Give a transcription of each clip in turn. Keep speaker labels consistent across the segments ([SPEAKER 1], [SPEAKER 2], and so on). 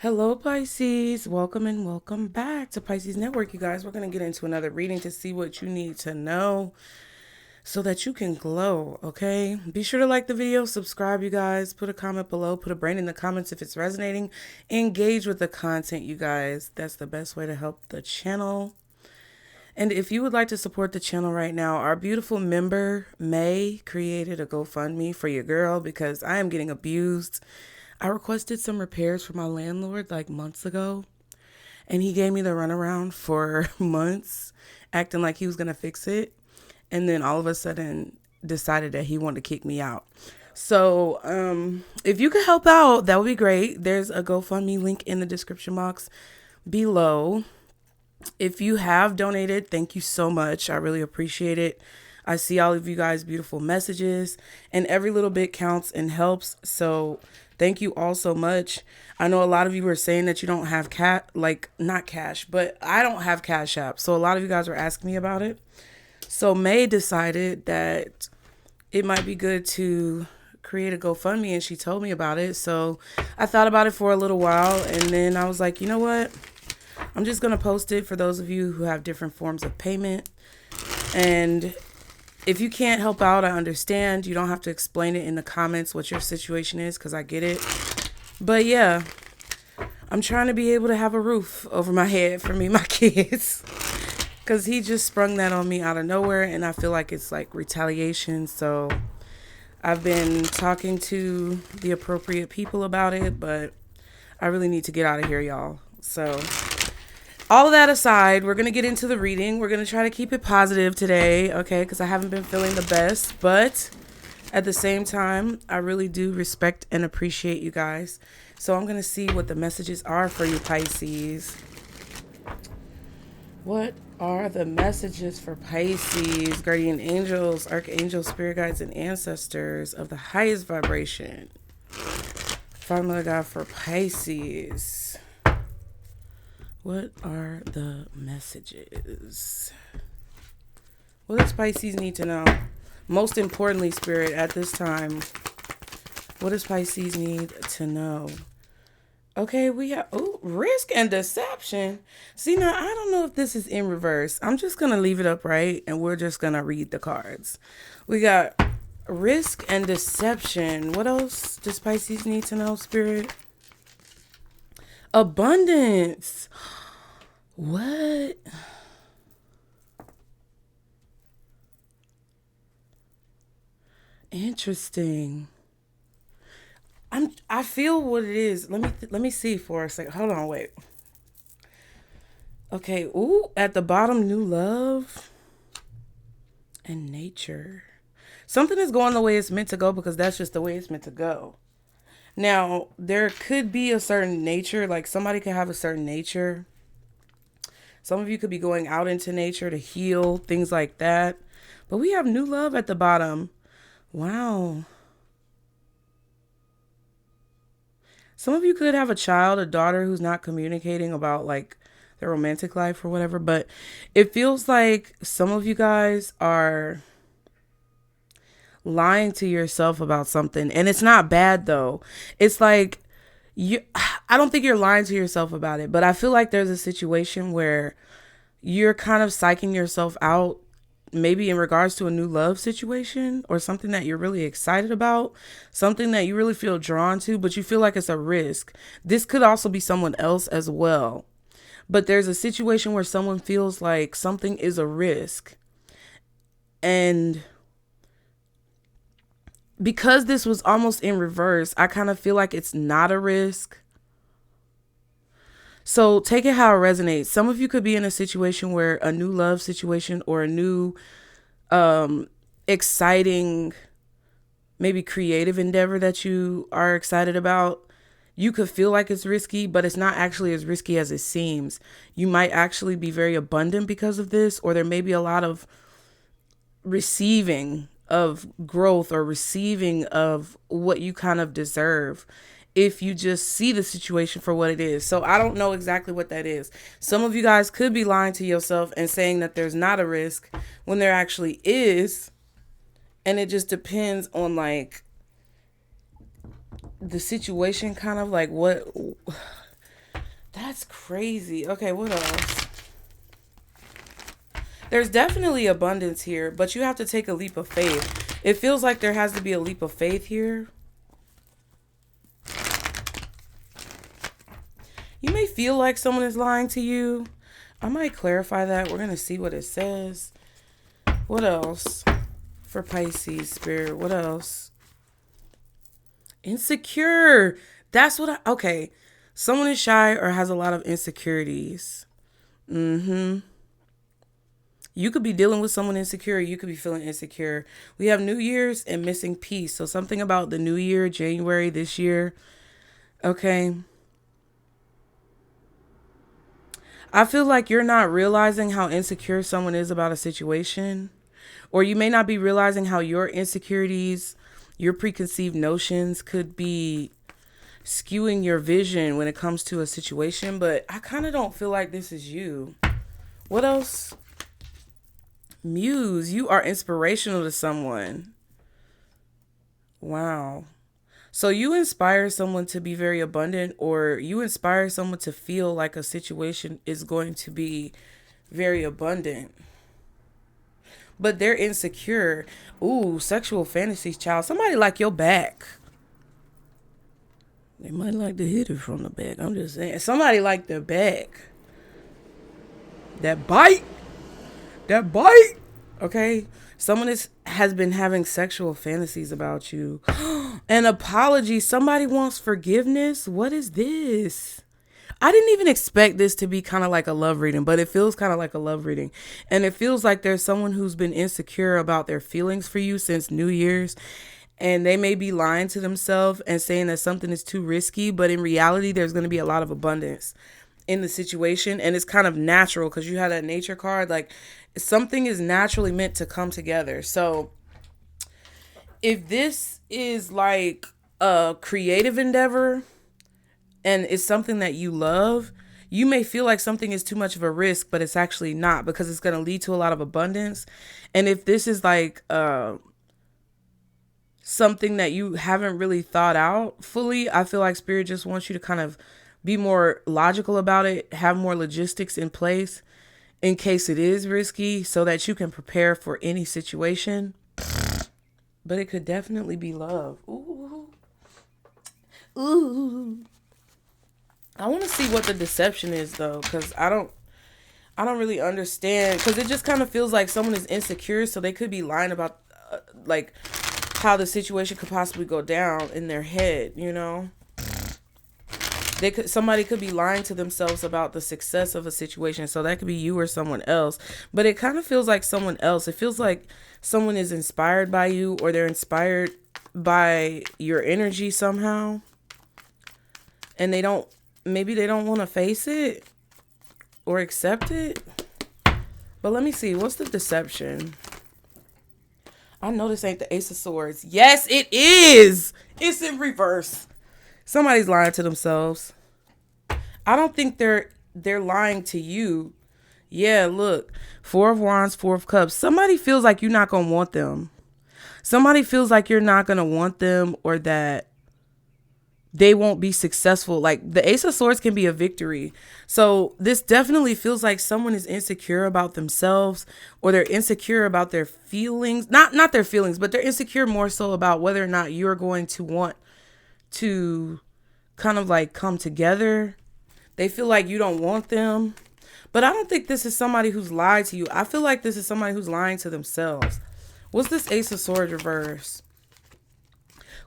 [SPEAKER 1] Hello, Pisces. Welcome and welcome back to Pisces Network, you guys. We're going to get into another reading to see what you need to know so that you can glow, okay? Be sure to like the video, subscribe, you guys. Put a comment below, put a brain in the comments if it's resonating. Engage with the content, you guys. That's the best way to help the channel. And if you would like to support the channel right now, our beautiful member, May, created a GoFundMe for your girl because I am getting abused. I requested some repairs for my landlord like months ago, and he gave me the runaround for months, acting like he was going to fix it. And then all of a sudden decided that he wanted to kick me out. So if you could help out, that would be great. There's a GoFundMe link in the description box below. If you have donated, thank you so much. I really appreciate it. I see all of you guys' beautiful messages, and every little bit counts and helps. So thank you all so much. I know a lot of you were saying that you don't have not cash, but I don't have Cash App. So a lot of you guys were asking me about it. So May decided that it might be good to create a GoFundMe, and she told me about it. So I thought about it for a little while, and then I was like, you know what? I'm just going to post it for those of you who have different forms of payment. And if you can't help out, I understand. You don't have to explain it in the comments what your situation is, because I get it. But yeah, I'm trying to be able to have a roof over my head for me and my kids, because he just sprung that on me out of nowhere, and I feel like it's like retaliation. So I've been talking to the appropriate people about it, but I really need to get out of here, y'all. So all of that aside, we're going to get into the reading. We're going to try to keep it positive today, okay? Because I haven't been feeling the best. But at the same time, I really do respect and appreciate you guys. So I'm going to see what the messages are for you, Pisces. What are the messages for Pisces, guardian angels, archangels, spirit guides, and ancestors of the highest vibration? Father, Mother, God, for Pisces. What are the messages? What does Pisces need to know? Most importantly, Spirit, at this time, what does Pisces need to know? Okay, we have, risk and deception. See, now, I don't know if this is in reverse. I'm just going to leave it upright, and we're just going to read the cards. We got risk and deception. What else does Pisces need to know, Spirit? Abundance. What? Interesting. I feel what it is. Let me see for a second. Hold on, wait. Okay, ooh, at the bottom, new love and nature. Something is going the way it's meant to go, because that's just the way it's meant to go. Now, there could be a certain nature, like somebody could have a certain nature. Some of you could be going out into nature to heal, things like that. But we have new love at the bottom. Wow. Some of you could have a child, a daughter who's not communicating about like their romantic life or whatever. But it feels like some of you guys are lying to yourself about something. And it's not bad though. It's like I don't think you're lying to yourself about it, but I feel like there's a situation where you're kind of psyching yourself out, maybe in regards to a new love situation or something that you're really excited about, something that you really feel drawn to, but you feel like it's a risk. This could also be someone else as well. But there's a situation where someone feels like something is a risk. And because this was almost in reverse, I kind of feel like it's not a risk. So take it how it resonates. Some of you could be in a situation where a new love situation or a new exciting, maybe creative endeavor that you are excited about, you could feel like it's risky, but it's not actually as risky as it seems. You might actually be very abundant because of this, or there may be a lot of receiving of growth or receiving of what you kind of deserve if you just see the situation for what it is. So I don't know exactly what that is. Some of you guys could be lying to yourself and saying that there's not a risk when there actually is. And it just depends on like the situation, kind of like what That's crazy. Okay, what else? There's definitely abundance here, but you have to take a leap of faith. It feels like there has to be a leap of faith here. You may feel like someone is lying to you. I might clarify that. We're going to see what it says. What else for Pisces, Spirit? What else? Insecure. That's what okay. Someone is shy or has a lot of insecurities. You could be dealing with someone insecure. You could be feeling insecure. We have New Year's and missing peace. So something about the new year, January this year. Okay. I feel like you're not realizing how insecure someone is about a situation. Or you may not be realizing how your insecurities, your preconceived notions could be skewing your vision when it comes to a situation. But I kind of don't feel like this is you. What else? Muse, you are inspirational to someone. Wow. So you inspire someone to be very abundant, or you inspire someone to feel like a situation is going to be very abundant. But they're insecure. Ooh, sexual fantasies, child. Somebody like your back. They might like to hit it from the back. I'm just saying. Somebody like their back. That bite. That bite. Okay. Someone has been having sexual fantasies about you. An apology. Somebody wants forgiveness. What is this? I didn't even expect this to be kind of like a love reading, but it feels kind of like a love reading. And it feels like there's someone who's been insecure about their feelings for you since New Year's. And they may be lying to themselves and saying that something is too risky. But in reality, there's going to be a lot of abundance in the situation. And it's kind of natural because you had that nature card. Like something is naturally meant to come together. So if this is like a creative endeavor and it's something that you love, you may feel like something is too much of a risk, but it's actually not, because it's going to lead to a lot of abundance. And if this is like something that you haven't really thought out fully, I feel like Spirit just wants you to kind of be more logical about it, have more logistics in place in case it is risky so that you can prepare for any situation. But it could definitely be love. Ooh. Ooh. I want to see what the deception is though, because I don't really understand, because it just kind of feels like someone is insecure, so they could be lying about like how the situation could possibly go down in their head, you know? Somebody could be lying to themselves about the success of a situation, so that could be you or someone else. But it kind of feels like someone else. It feels like someone is inspired by you, or they're inspired by your energy somehow, and maybe they don't want to face it or accept it. But let me see, what's the deception? I know this ain't the Ace of Swords. Yes, it is. It's in reverse. Somebody's lying to themselves. I don't think they're lying to you. Yeah, look. 4 of Wands, 4 of Cups. Somebody feels like you're not going to want them. Somebody feels like you're not going to want them, or that they won't be successful. Like the Ace of Swords can be a victory. So this definitely feels like someone is insecure about themselves, or they're insecure about their feelings. Not their feelings, but they're insecure more so about whether or not you're going to want to kind of like come together. They feel like you don't want them. But I don't think this is somebody who's lied to you. I feel like this is somebody who's lying to themselves. What's this Ace of Swords reverse?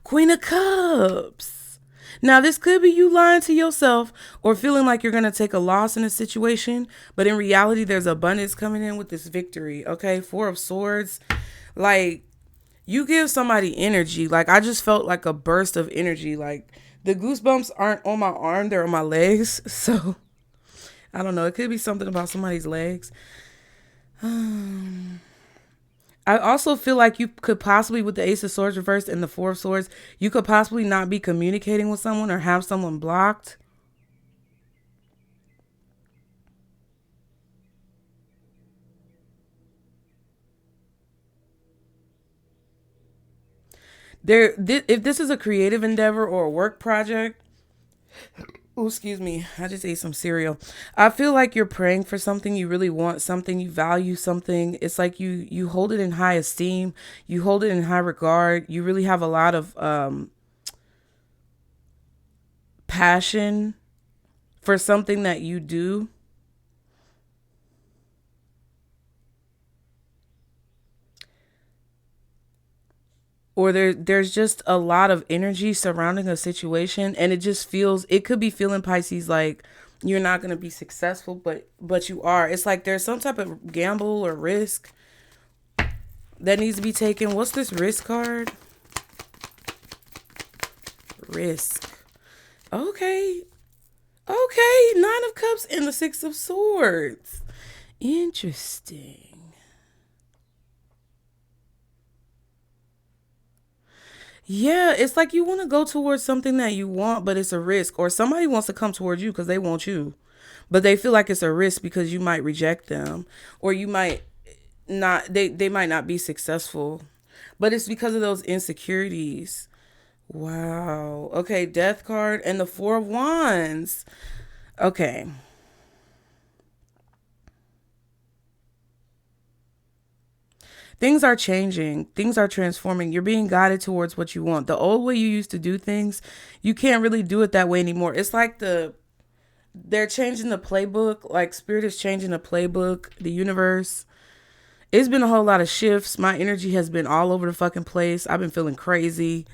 [SPEAKER 1] Queen of Cups. Now, this could be you lying to yourself or feeling like you're going to take a loss in a situation. But in reality, there's abundance coming in with this victory. Okay, 4 of Swords. Like, you give somebody energy. Like, I just felt like a burst of energy. Like, the goosebumps aren't on my arm. They're on my legs. So, I don't know. It could be something about somebody's legs. I also feel like you could possibly, with the Ace of Swords reversed and the 4 of Swords, you could possibly not be communicating with someone or have someone blocked. If this is a creative endeavor or a work project, Oh, excuse me. I just ate some cereal. I feel like you're praying for something. You really want something. You value something. It's like you hold it in high esteem. You hold it in high regard. You really have a lot of passion for something that you do. Or there's just a lot of energy surrounding a situation, and it just feels, it could be feeling, Pisces, like you're not going to be successful, but you are. It's like there's some type of gamble or risk that needs to be taken. What's this risk card? Risk. Okay. Okay, Nine of Cups and the Six of Swords. Interesting. Yeah, it's like you want to go towards something that you want, but it's a risk. Or somebody wants to come towards you because they want you, but they feel like it's a risk because you might reject them, or you might not, they might not be successful, but it's because of those insecurities. Wow. Okay, Death card and the Four of Wands. Okay. Things are changing. Things are transforming. You're being guided towards what you want. The old way you used to do things, you can't really do it that way anymore. It's like they're changing the playbook. Like Spirit is changing the playbook, the universe. It's been a whole lot of shifts. My energy has been all over the fucking place. I've been feeling crazy.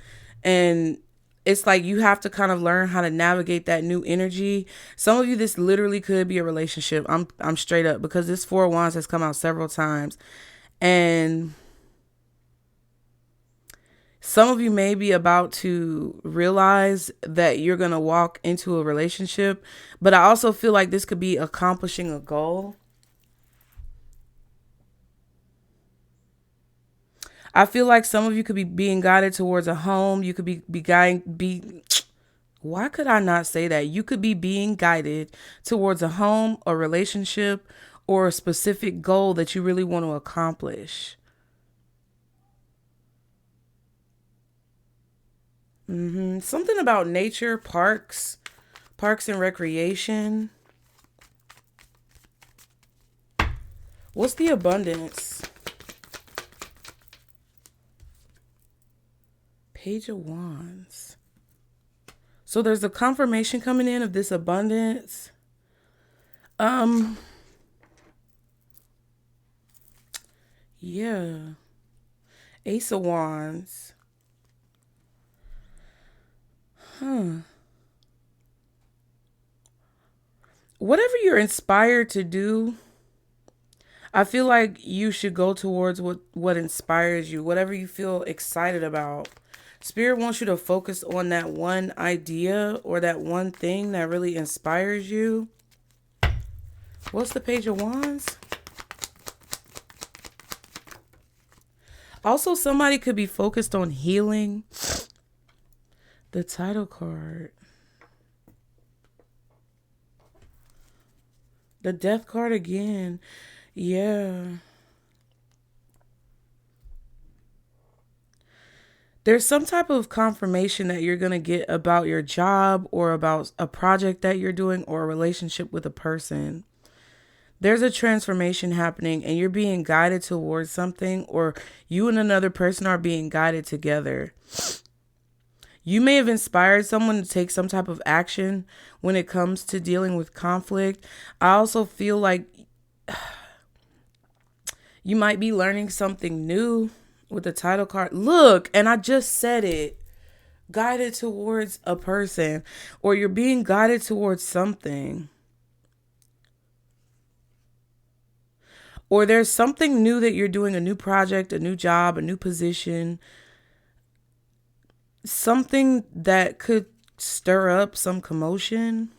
[SPEAKER 1] And it's like you have to kind of learn how to navigate that new energy. Some of you, this literally could be a relationship. I'm straight up, because this Four of Wands has come out several times. And some of you may be about to realize that you're going to walk into a relationship, but I also feel like this could be accomplishing a goal. I feel like some of you could be being guided towards a home. You could be guiding, why could I not say that? You could be being guided towards a home, a relationship, or a specific goal that you really want to accomplish. Something about nature, parks and recreation. What's the abundance? Page of Wands. So there's a confirmation coming in of this abundance. Yeah. Ace of Wands. Whatever you're inspired to do, I feel like you should go towards what inspires you, whatever you feel excited about. Spirit wants you to focus on that one idea or that one thing that really inspires you. What's the Page of Wands? Also, somebody could be focused on healing. The title card. The Death card again. Yeah. There's some type of confirmation that you're going to get about your job or about a project that you're doing or a relationship with a person. There's a transformation happening and you're being guided towards something, or you and another person are being guided together. You may have inspired someone to take some type of action when it comes to dealing with conflict. I also feel like you might be learning something new with the title card. Look, and I just said it. Guided towards a person, or you're being guided towards something. Or there's something new that you're doing, a new project, a new job, a new position. Something that could stir up some commotion.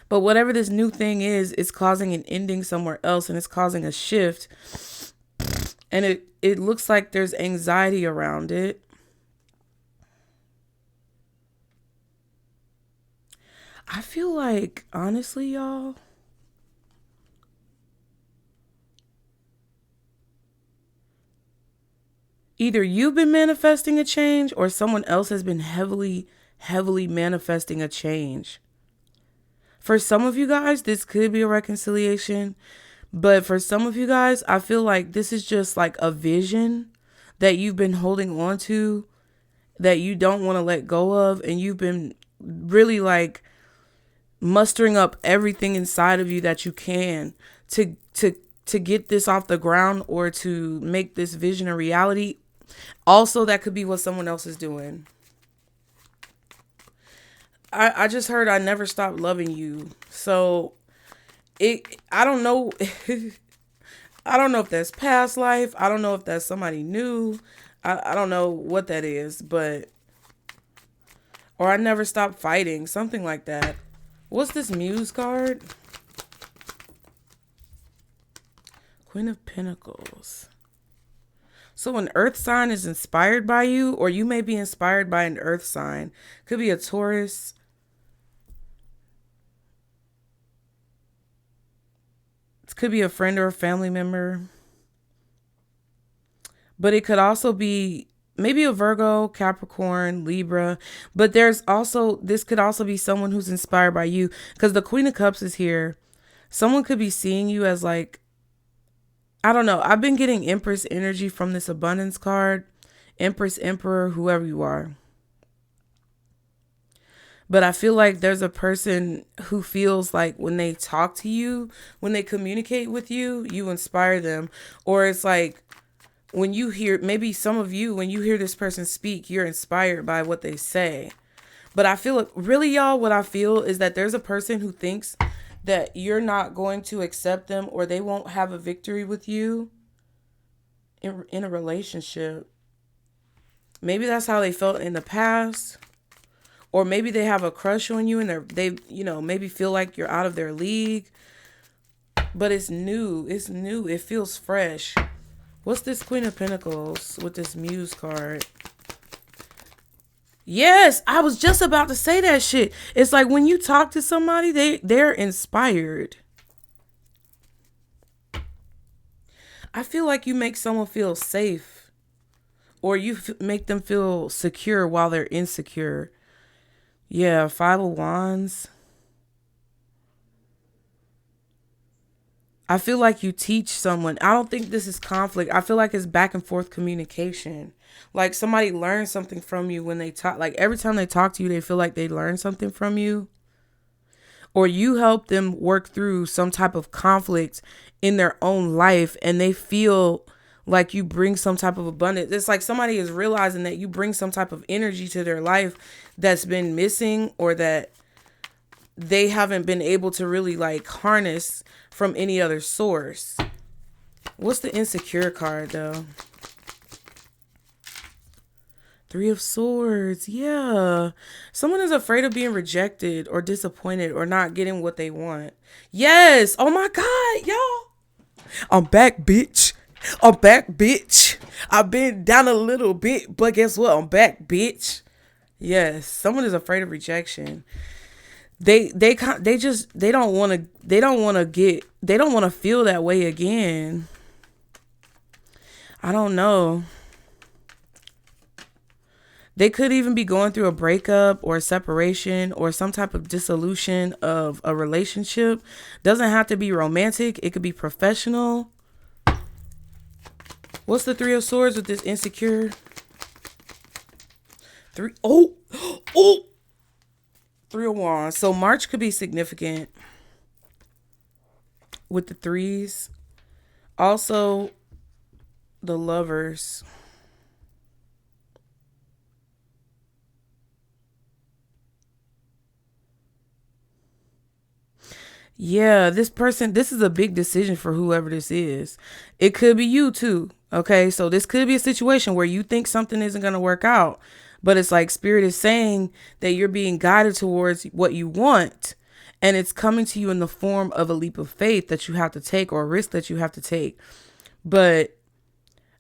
[SPEAKER 1] But whatever this new thing is, it's causing an ending somewhere else, and it's causing a shift. And it looks like there's anxiety around it. I feel like, honestly, y'all, either you've been manifesting a change or someone else has been heavily, heavily manifesting a change. For some of you guys, this could be a reconciliation. But for some of you guys, I feel like this is just like a vision that you've been holding on to, that you don't want to let go of. And you've been really like mustering up everything inside of you that you can to get this off the ground or to make this vision a reality. Also, that could be what someone else is doing. I just heard I never stopped loving you. So I don't know. I don't know if that's past life. I don't know if that's somebody new. I don't know what that is, but, or I never stopped fighting, something like that. What's this Muse card? Queen of Pentacles. So an earth sign is inspired by you, or you may be inspired by an earth sign. Could be a Taurus. It could be a friend or a family member. But it could also be maybe a Virgo, Capricorn, Libra. But this could also be someone who's inspired by you, because the Queen of Cups is here. Someone could be seeing you as like, I don't know. I've been getting Empress energy from this abundance card. Empress, Emperor, whoever you are. But I feel like there's a person who feels like when they talk to you, when they communicate with you, you inspire them. Or it's like when you hear, maybe some of you, when you hear this person speak, you're inspired by what they say. But I feel like, really, y'all, what I feel is that there's a person who thinks that you're not going to accept them, or they won't have a victory with you in a relationship. Maybe that's how they felt in the past. Or maybe they have a crush on you and they maybe feel like you're out of their league. But it's new. It's new. It feels fresh. What's this Queen of Pentacles with this Muse card? Yes, I was just about to say that shit. It's like when you talk to somebody, they're inspired. I feel like you make someone feel safe, or you make them feel secure while they're insecure. Yeah, Five of Wands. I feel like you teach someone. I don't think this is conflict. I feel like it's back and forth communication. Like somebody learns something from you when they talk. Like every time they talk to you, they feel like they learn something from you. Or you help them work through some type of conflict in their own life, and they feel like you bring some type of abundance. It's like somebody is realizing that you bring some type of energy to their life that's been missing, or that they haven't been able to really like harness from any other source. What's the insecure card though? Three of Swords. Yeah. Someone is afraid of being rejected or disappointed or not getting what they want. Yes. Oh my God, y'all. I'm back, bitch. I'm back, bitch. I've been down a little bit, but guess what? I'm back, bitch. Yes. Someone is afraid of rejection. They don't want to feel that way again. I don't know. They could even be going through a breakup or a separation or some type of dissolution of a relationship. Doesn't have to be romantic. It could be professional. What's the Three of Swords with this insecure? Three of Wands. So March could be significant with the threes. Also, the Lovers. Yeah, this is a big decision for whoever this is. It could be you too. Okay, so this could be a situation where you think something isn't going to work out, but it's like Spirit is saying that you're being guided towards what you want, and it's coming to you in the form of a leap of faith that you have to take, or a risk that you have to take. But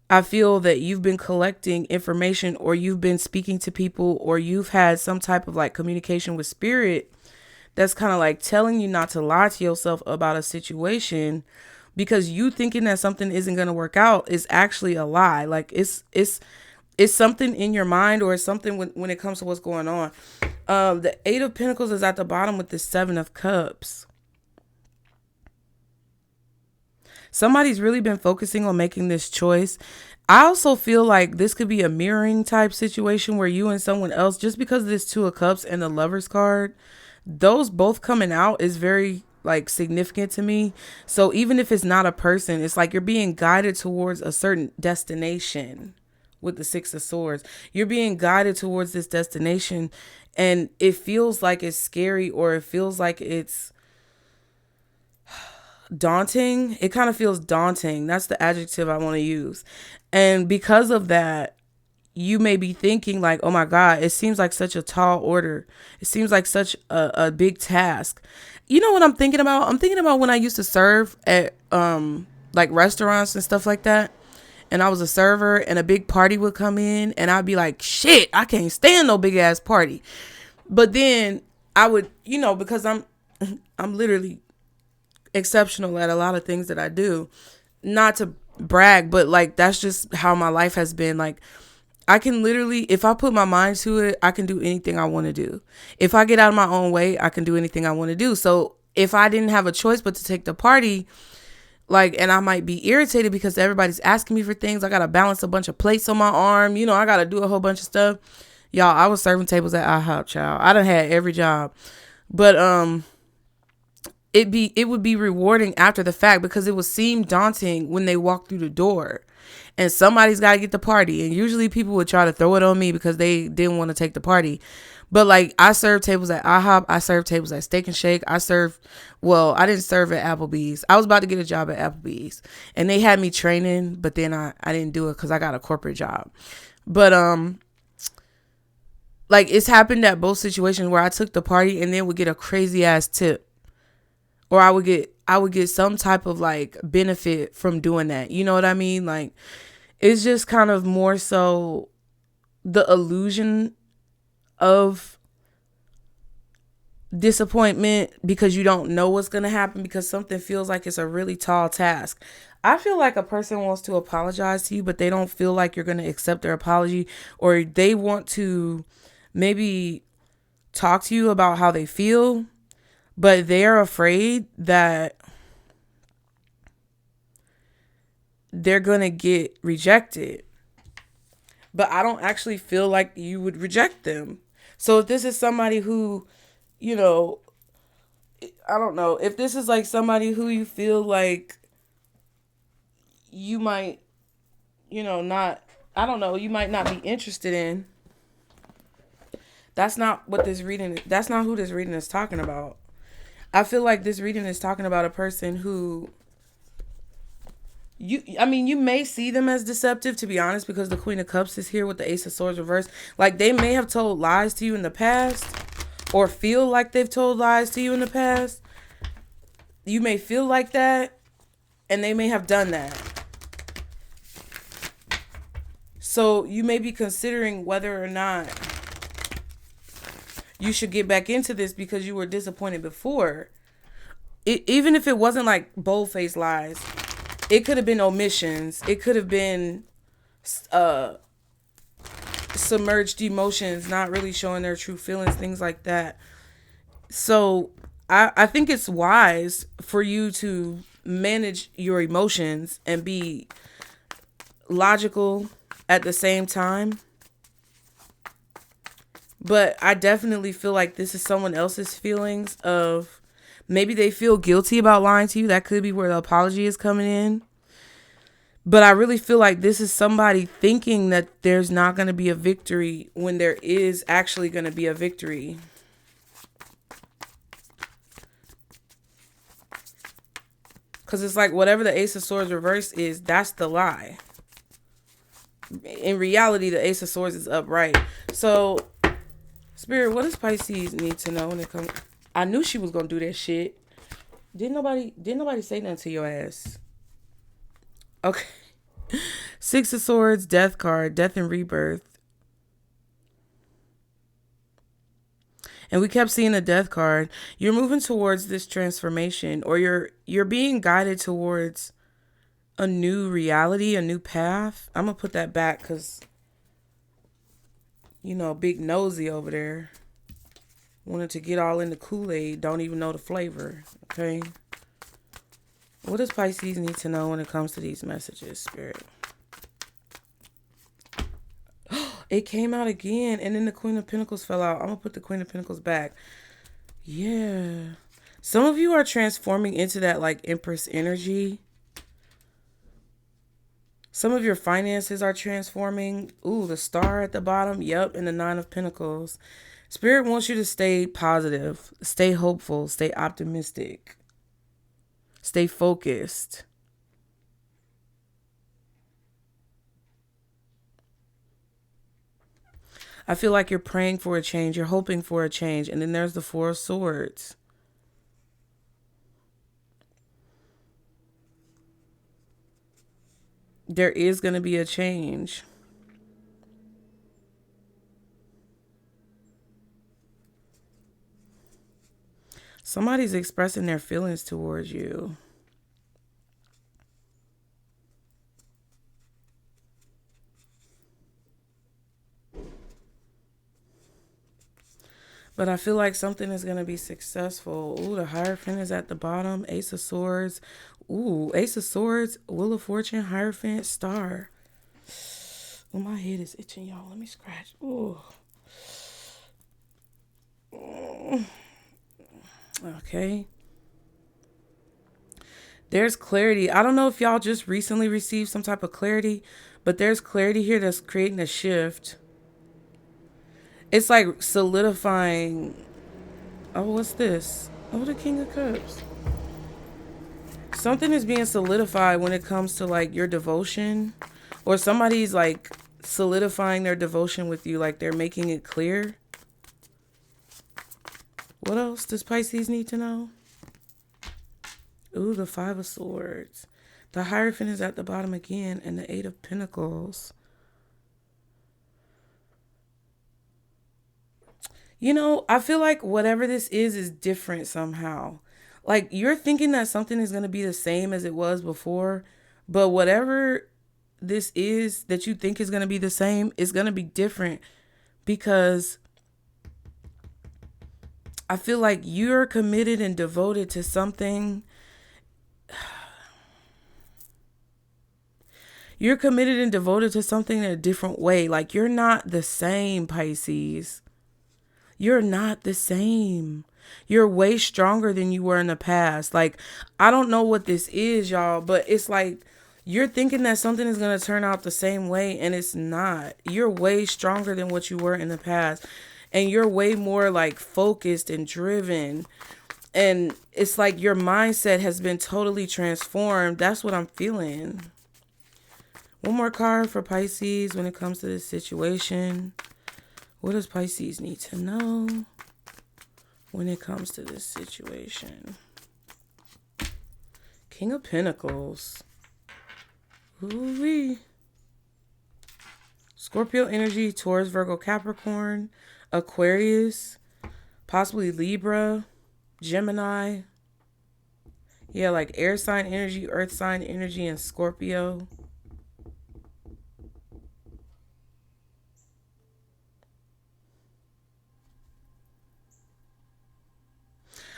[SPEAKER 1] I feel that you've been collecting information, or you've been speaking to people, or you've had some type of like communication with Spirit that's kind of like telling you not to lie to yourself about a situation, because you thinking that something isn't going to work out is actually a lie. Like it's It's something in your mind, or it's something when it comes to what's going on. The Eight of Pentacles is at the bottom with the Seven of Cups. Somebody's really been focusing on making this choice. I also feel like this could be a mirroring type situation where you and someone else, just because of this Two of Cups and the Lover's card, those both coming out is very like significant to me. So even if it's not a person, it's like you're being guided towards a certain destination with the Six of Swords. You're being guided towards this destination, and it feels like it's scary, or it feels like it's daunting. It kind of feels daunting. That's the adjective I want to use. And because of that, you may be thinking like, oh my God, it seems like such a tall order. It seems like such a big task. You know what I'm thinking about? I'm thinking about when I used to serve at like restaurants and stuff like that. And I was a server, and a big party would come in, and I'd be like, shit, I can't stand no big ass party. But then I would, because I'm literally exceptional at a lot of things that I do. Not to brag, but like that's just how my life has been. Like I can literally, if I put my mind to it, I can do anything I want to do. If I get out of my own way, I can do anything I want to do. So if I didn't have a choice but to take the party, like, and I might be irritated because everybody's asking me for things. I got to balance a bunch of plates on my arm. I got to do a whole bunch of stuff. Y'all, I was serving tables at IHOP, child. I done had every job. But it would be rewarding after the fact, because it would seem daunting when they walk through the door. And somebody's got to get the party. And usually people would try to throw it on me because they didn't want to take the party. But like, I served tables at IHOP. I served tables at Steak and Shake. I didn't serve at Applebee's. I was about to get a job at Applebee's, and they had me training, but then I didn't do it because I got a corporate job. But like, it's happened at both situations where I took the party and then would get a crazy ass tip, or I would get some type of like benefit from doing that. You know what I mean? Like, it's just kind of more so the illusion of disappointment because you don't know what's going to happen, because something feels like it's a really tall task. I feel like a person wants to apologize to you, but they don't feel like you're going to accept their apology, or they want to maybe talk to you about how they feel, but they're afraid that they're going to get rejected. But I don't actually feel like you would reject them. So if this is somebody who, I don't know, if this is like somebody who you feel like you might, not, I don't know, you might not be interested in, that's not who this reading is talking about. I feel like this reading is talking about a person who, you may see them as deceptive, to be honest, because the Queen of Cups is here with the Ace of Swords reversed. Like, they may have told lies to you in the past, or feel like they've told lies to you in the past. You may feel like that, and they may have done that. So you may be considering whether or not you should get back into this because you were disappointed before. Even if it wasn't like bold-faced lies, it could have been omissions. It could have been submerged emotions, not really showing their true feelings, things like that. So I think it's wise for you to manage your emotions and be logical at the same time. But I definitely feel like this is someone else's feelings of, maybe they feel guilty about lying to you. That could be where the apology is coming in. But I really feel like this is somebody thinking that there's not going to be a victory when there is actually going to be a victory. Because it's like whatever the Ace of Swords reversed is, that's the lie. In reality, the Ace of Swords is upright. So, Spirit, what does Pisces need to know when it comes? I knew she was going to do that shit. Didn't nobody say nothing to your ass? Okay. Six of Swords, Death card, Death and Rebirth. And we kept seeing the Death card. You're moving towards this transformation, or you're being guided towards a new reality, a new path. I'm going to put that back because you know, big nosy over there. Wanted to get all in the Kool-Aid, don't even know the flavor, okay? What does Pisces need to know when it comes to these messages, Spirit? It came out again, and then the Queen of Pentacles fell out. I'm going to put the Queen of Pentacles back. Yeah. Some of you are transforming into that, like, Empress energy. Some of your finances are transforming. Ooh, the star at the bottom. Yep, and the Nine of Pentacles. Spirit wants you to stay positive, stay hopeful, stay optimistic, stay focused. I feel like you're praying for a change, you're hoping for a change, and then there's the Four of Swords. There is going to be a change. Somebody's expressing their feelings towards you. But I feel like something is going to be successful. Ooh, the Hierophant is at the bottom. Ace of Swords. Ooh, Ace of Swords, Wheel of Fortune, Hierophant, Star. Oh, my head is itching, y'all. Let me scratch. Ooh. Okay. There's clarity. I don't know if y'all just recently received some type of clarity, but there's clarity here that's creating a shift. It's like solidifying. Oh, what's this? Oh, the King of Cups. Something is being solidified when it comes to like your devotion, or somebody's like solidifying their devotion with you, like they're making it clear. What else does Pisces need to know? Ooh, the Five of Swords. The Hierophant is at the bottom again, and the Eight of Pentacles. You know, I feel like whatever this is different somehow. Like, you're thinking that something is going to be the same as it was before, but whatever this is that you think is going to be the same is going to be different, because I feel like you're committed and devoted to something. You're committed and devoted to something in a different way. Like, you're not the same, Pisces. You're not the same. You're way stronger than you were in the past. Like, I don't know what this is, y'all, but it's like you're thinking that something is going to turn out the same way, and it's not. You're way stronger than what you were in the past, and you're way more like focused and driven. And it's like your mindset has been totally transformed. That's what I'm feeling. One more card for Pisces when it comes to this situation. What does Pisces need to know when it comes to this situation? King of Pentacles. Ooh-wee. Scorpio energy, Taurus, Virgo, Capricorn, Aquarius, possibly Libra, Gemini. Yeah, like air sign energy, earth sign energy, and Scorpio.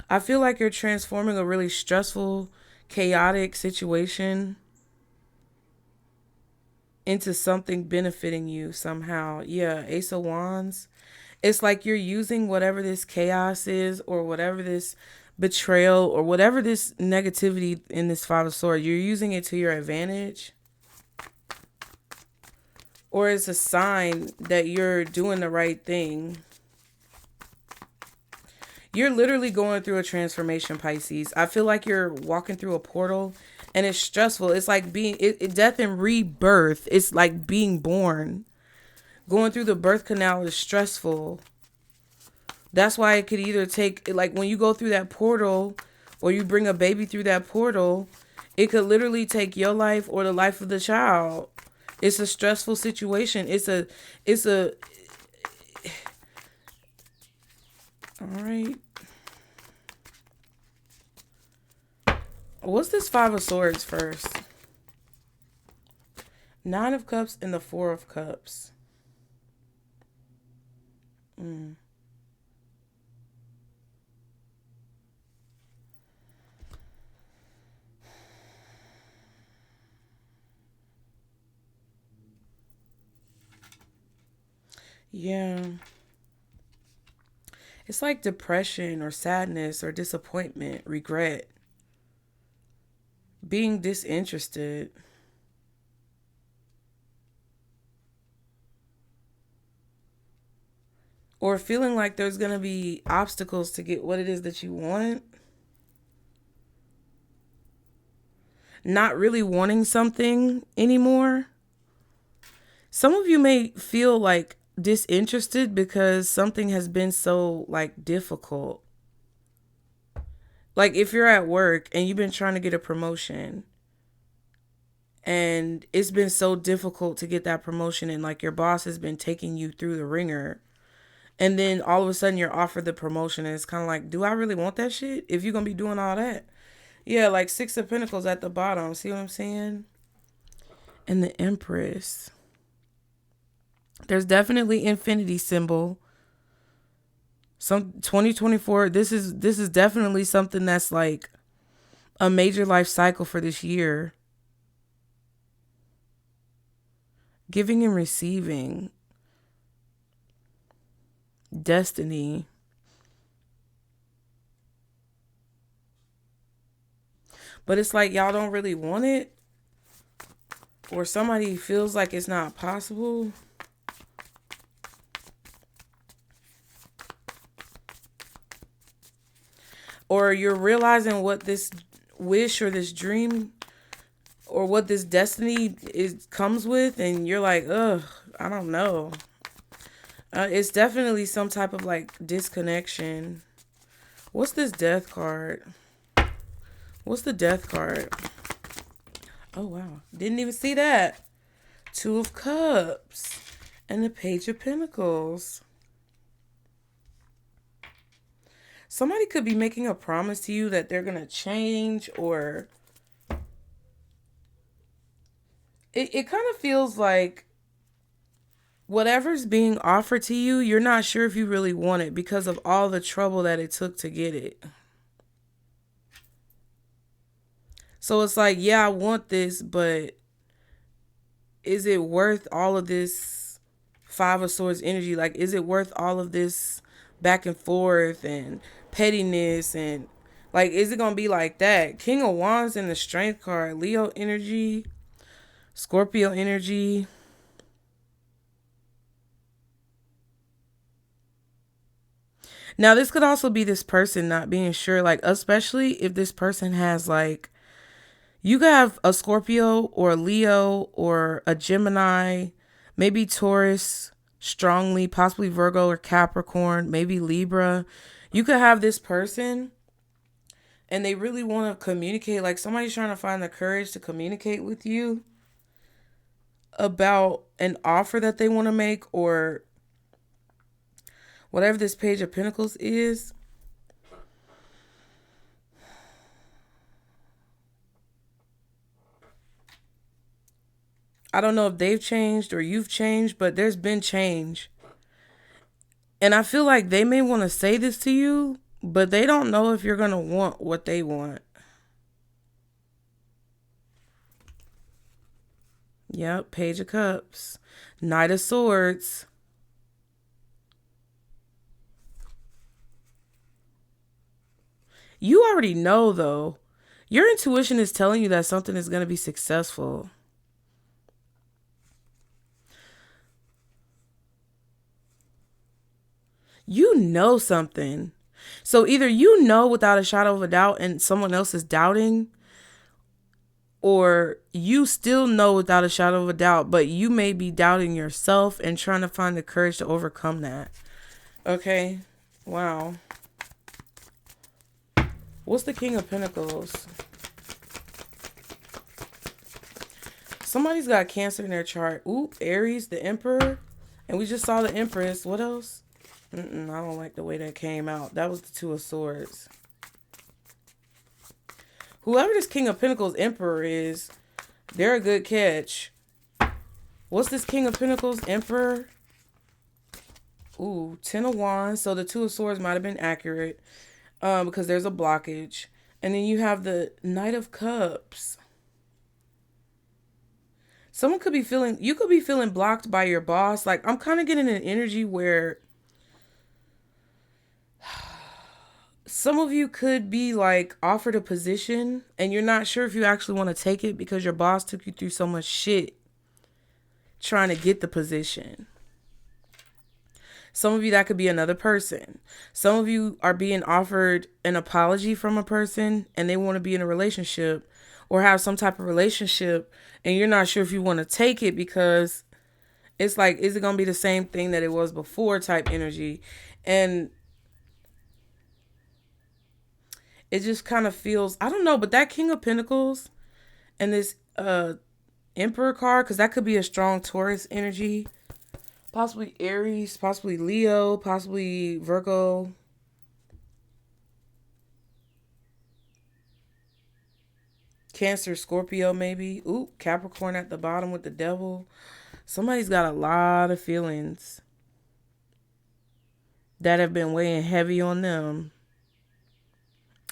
[SPEAKER 1] I feel like you're transforming a really stressful, chaotic situation into something benefiting you somehow. Yeah, Ace of Wands. It's like you're using whatever this chaos is, or whatever this betrayal, or whatever this negativity in this Five of Swords, you're using it to your advantage. Or it's a sign that you're doing the right thing. You're literally going through a transformation, Pisces. I feel like you're walking through a portal, and it's stressful. It's like death and rebirth. It's like being born. Going through the birth canal is stressful. That's why it could either take, like when you go through that portal, or you bring a baby through that portal, it could literally take your life or the life of the child. It's a stressful situation. All right. What's this Five of Swords first? Nine of Cups and the Four of Cups. Yeah. It's like depression or sadness or disappointment, regret, being disinterested. Or feeling like there's going to be obstacles to get what it is that you want. Not really wanting something anymore. Some of you may feel like disinterested because something has been so like difficult. Like if you're at work and you've been trying to get a promotion and it's been so difficult to get that promotion, and like your boss has been taking you through the ringer, and then all of a sudden you're offered the promotion, and it's kind of like, do I really want that shit if you're going to be doing all that? Yeah, like Six of Pentacles at the bottom. See what I'm saying? And the Empress. There's definitely infinity symbol. Some 2024, this is definitely something that's like a major life cycle for this year. Giving and receiving. Destiny. But it's like y'all don't really want it, or somebody feels like it's not possible. Or you're realizing what this wish or this dream or what this destiny comes with, and you're like, ugh, I don't know. It's definitely some type of like disconnection. What's this death card? What's the death card? Oh, wow. Didn't even see that. Two of Cups and the Page of Pentacles. Somebody could be making a promise to you that they're going to change, or it kind of feels like whatever's being offered to you, you're not sure if you really want it because of all the trouble that it took to get it. So it's like, yeah, I want this, but is it worth all of this Five of Swords energy? Like, is it worth all of this back and forth and pettiness? And like, is it going to be like that? King of Wands and the Strength card. Leo energy. Scorpio energy. Now, this could also be this person not being sure, like, especially if this person has, like, you could have a Scorpio or a Leo or a Gemini, maybe Taurus, strongly, possibly Virgo or Capricorn, maybe Libra. You could have this person and they really want to communicate, like somebody's trying to find the courage to communicate with you about an offer that they want to make, or whatever this Page of Pentacles is. I don't know if they've changed or you've changed, but there's been change. And I feel like they may want to say this to you, but they don't know if you're going to want what they want. Yep, Page of Cups. Knight of Swords. You already know, though. Your intuition is telling you that something is going to be successful. You know something. So either you know without a shadow of a doubt and someone else is doubting, or you still know without a shadow of a doubt, but you may be doubting yourself and trying to find the courage to overcome that. Okay. Wow. What's the King of Pentacles? Somebody's got Cancer in their chart. Ooh, Aries, the Emperor. And we just saw the Empress. What else? I don't like the way that came out. That was the Two of Swords. Whoever this King of Pentacles Emperor is, they're a good catch. What's this King of Pentacles Emperor? Ooh, 10 of Wands. So the Two of Swords might have been accurate because there's a blockage. And then you have the Knight of Cups. Someone could be feeling, you could be feeling blocked by your boss. Like, I'm kind of getting an energy where some of you could be like offered a position and you're not sure if you actually want to take it because your boss took you through so much shit trying to get the position. Some of you, that could be another person. Some of you are being offered an apology from a person and they want to be in a relationship or have some type of relationship and you're not sure if you want to take it because it's like, is it going to be the same thing that it was before type energy? And it just kind of feels, I don't know, but that King of Pentacles and this Emperor card, because that could be a strong Taurus energy. Possibly Aries, possibly Leo, possibly Virgo. Cancer, Scorpio, maybe. Ooh, Capricorn at the bottom with the devil. Somebody's got a lot of feelings that have been weighing heavy on them.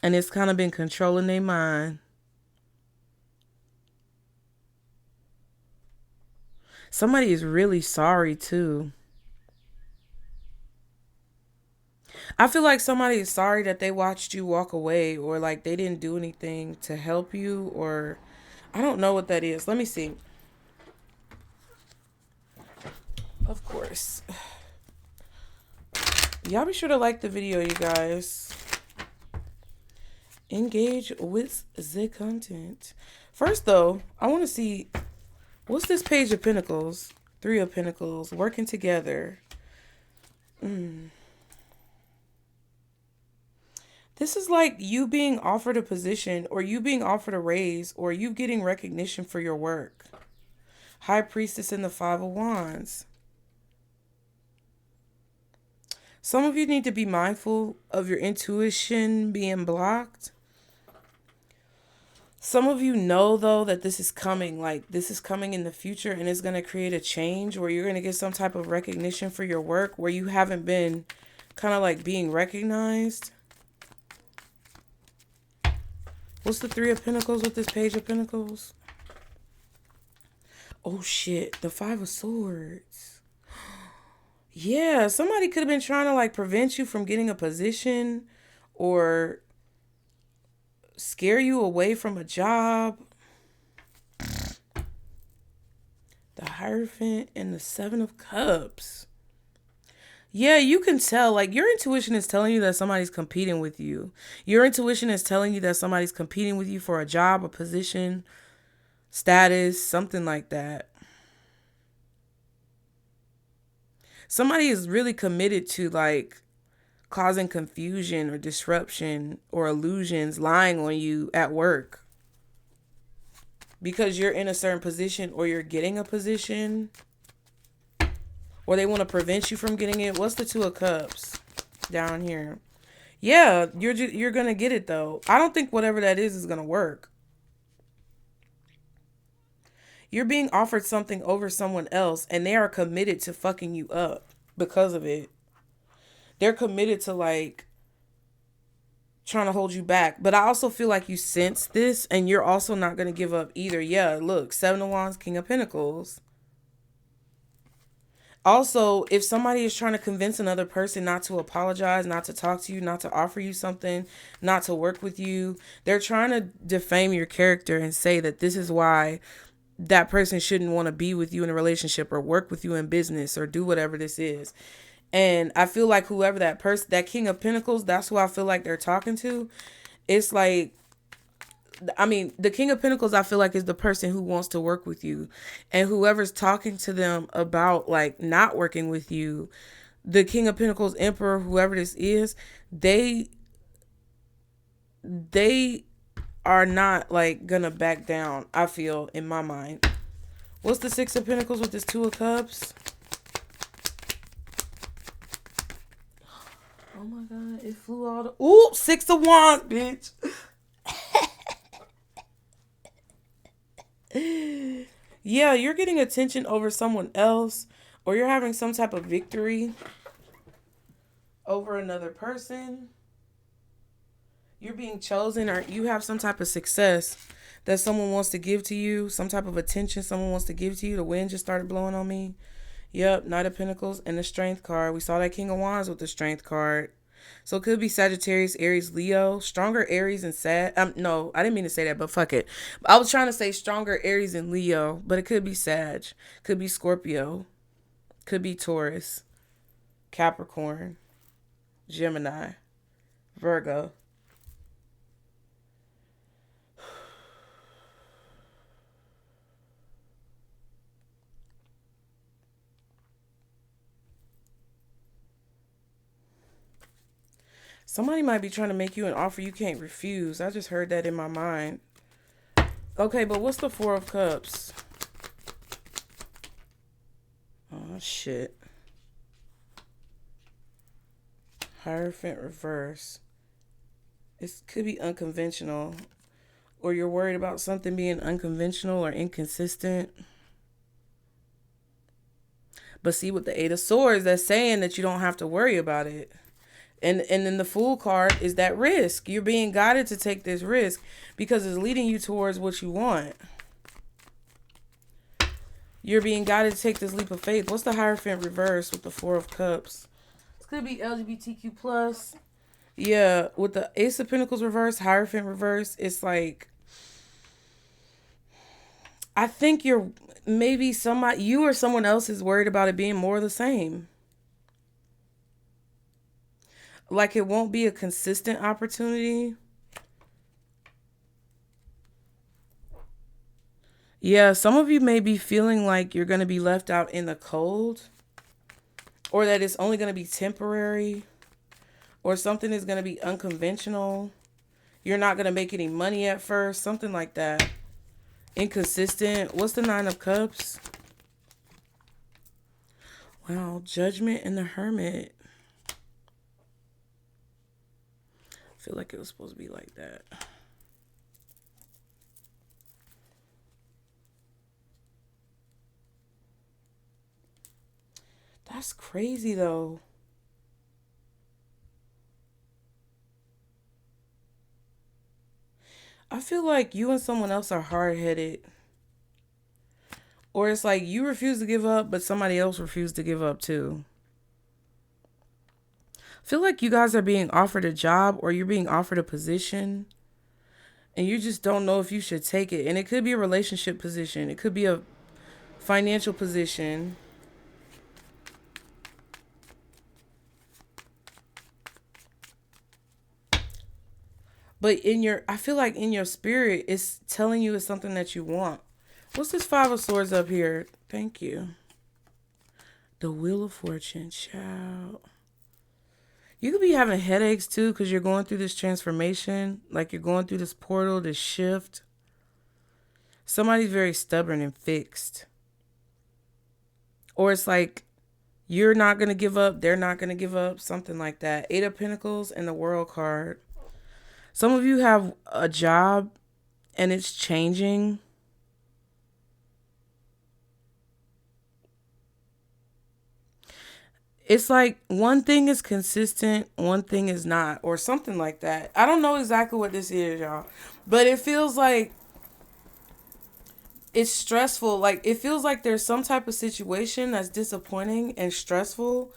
[SPEAKER 1] And it's kind of been controlling their mind. Somebody is really sorry too. I feel like somebody is sorry that they watched you walk away or like they didn't do anything to help you, or I don't know what that is. Let me see. Of course. Y'all be sure to like the video, you guys. Engage with the content. First though, I want to see, what's this Page of Pentacles? Three of Pentacles, working together. This is like you being offered a position or you being offered a raise or you getting recognition for your work. High Priestess and the Five of Wands. Some of you need to be mindful of your intuition being blocked. Some of you know, though, that this is coming. Like, this is coming in the future and it's going to create a change where you're going to get some type of recognition for your work where you haven't been kind of like being recognized. What's the Three of Pentacles with this Page of Pentacles? Oh, shit. The Five of Swords. Yeah, somebody could have been trying to like prevent you from getting a position or scare you away from a job. The Hierophant and the Seven of Cups. Yeah, you can tell, like, your intuition is telling you that somebody's competing with you. Your intuition is telling you that somebody's competing with you for a job, a position, status, something like that. Somebody is really committed to, like, causing confusion or disruption or illusions, lying on you at work. Because you're in a certain position or you're getting a position. Or they want to prevent you from getting it. What's the Two of Cups down here? Yeah, you're going to get it, though. I don't think whatever that is going to work. You're being offered something over someone else, and they are committed to fucking you up because of it. They're committed to, like, trying to hold you back. But I also feel like you sense this, and you're also not going to give up either. Yeah, look, Seven of Wands, King of Pentacles. Also, if somebody is trying to convince another person not to apologize, not to talk to you, not to offer you something, not to work with you, they're trying to defame your character and say that this is why that person shouldn't want to be with you in a relationship or work with you in business or do whatever this is. And I feel like whoever that person, that King of Pentacles, that's who I feel like they're talking to. It's like, I mean, the King of Pentacles, I feel like, is the person who wants to work with you. And whoever's talking to them about, like, not working with you, the King of Pentacles, Emperor, whoever this is, they are not, like, gonna back down, I feel, in my mind. What's the Six of Pentacles with this Two of Cups? Oh, my God. It flew all the... Ooh, Six of Wands, bitch. Yeah, you're getting attention over someone else, or you're having some type of victory. over another person. You're being chosen, or you have some type of success that someone wants to give to you, some type of attention someone wants to give to you. The wind just started blowing on me. Yep, Knight of Pentacles and the Strength card. We saw that King of Wands with the Strength card. So it could be Sagittarius, Aries, Leo. Stronger Aries and no, I didn't mean to say that, but fuck it. I was trying to say stronger Aries and Leo, but it could be Sag. Could be Scorpio. Could be Taurus. Capricorn. Gemini. Virgo. Somebody might be trying to make you an offer you can't refuse. I just heard that in my mind. Okay, but what's the Four of Cups? Oh, shit. Hierophant reverse. It could be unconventional. Or you're worried about something being unconventional or inconsistent. But see, with the Eight of Swords, that's saying that you don't have to worry about it. And then the Fool card is that risk. You're being guided to take this risk because it's leading you towards what you want. You're being guided to take this leap of faith. What's the Hierophant reverse with the Four of Cups? This could be LGBTQ+. Yeah, with the Ace of Pentacles reverse, Hierophant reverse, it's like, I think you or someone else is worried about it being more of the same. Like it won't be a consistent opportunity. Yeah, some of you may be feeling like you're going to be left out in the cold. Or that it's only going to be temporary. Or something is going to be unconventional. You're not going to make any money at first. Something like that. Inconsistent. What's the Nine of Cups? Wow, Judgment and the Hermit. I feel like it was supposed to be like that. That's crazy though. I feel like you and someone else are hard-headed. Or it's like you refuse to give up, but somebody else refused to give up too. I feel like you guys are being offered a job or you're being offered a position and you just don't know if you should take it. And it could be a relationship position. It could be a financial position. But I feel like in your spirit, it's telling you it's something that you want. What's this Five of Swords up here? Thank you. The Wheel of Fortune, child. You could be having headaches too because you're going through this transformation. Like you're going through this portal, this shift. Somebody's very stubborn and fixed. Or it's like you're not going to give up. They're not going to give up. Something like that. Eight of Pentacles and the World card. Some of you have a job and it's changing. It's like one thing is consistent, one thing is not, or something like that. I don't know exactly what this is, y'all. But it feels like it's stressful. Like it feels like there's some type of situation that's disappointing and stressful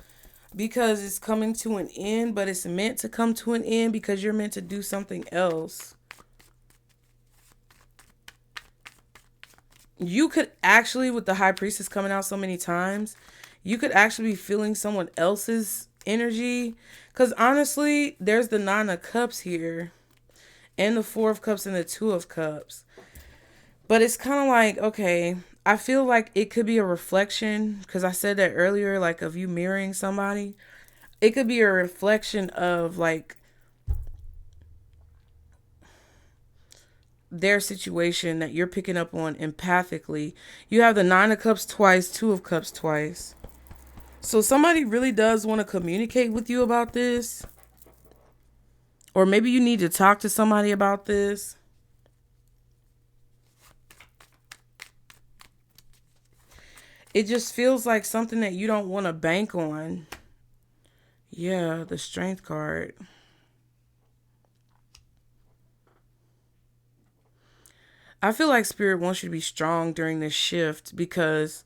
[SPEAKER 1] because it's coming to an end, but it's meant to come to an end because you're meant to do something else. You could actually, with the High Priestess coming out so many times, you could actually be feeling someone else's energy. Because honestly, there's the Nine of Cups here. And the Four of Cups and the Two of Cups. But it's kind of like, okay, I feel like it could be a reflection. Because I said that earlier, like of you mirroring somebody. It could be a reflection of like their situation that you're picking up on empathically. You have the Nine of Cups twice, Two of Cups twice. So somebody really does want to communicate with you about this. Or maybe you need to talk to somebody about this. It just feels like something that you don't want to bank on. Yeah, the Strength card. I feel like Spirit wants you to be strong during this shift because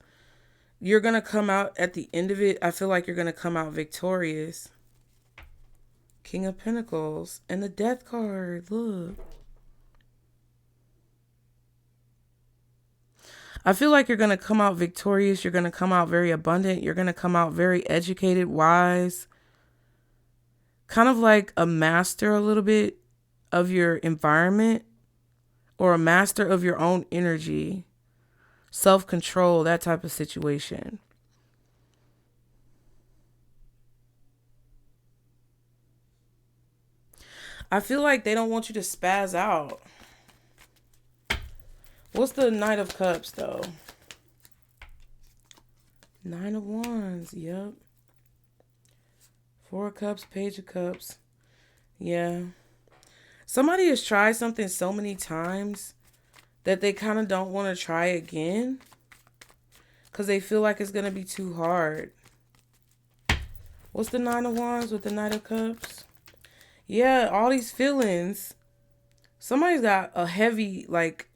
[SPEAKER 1] you're going to come out at the end of it. I feel like you're going to come out victorious. King of Pentacles and the Death card. Look. I feel like you're going to come out victorious. You're going to come out very abundant. You're going to come out very educated, wise. Kind of like a master a little bit of your environment or a master of your own energy. Self-control, that type of situation. I feel like they don't want you to spaz out. What's the Knight of Cups, though? Nine of Wands, yep. Four of Cups, Page of Cups. Yeah. Somebody has tried something so many times that they kind of don't want to try again because they feel like it's going to be too hard. What's the Nine of Wands with the Knight of Cups? Yeah, all these feelings. Somebody's got a heavy, like,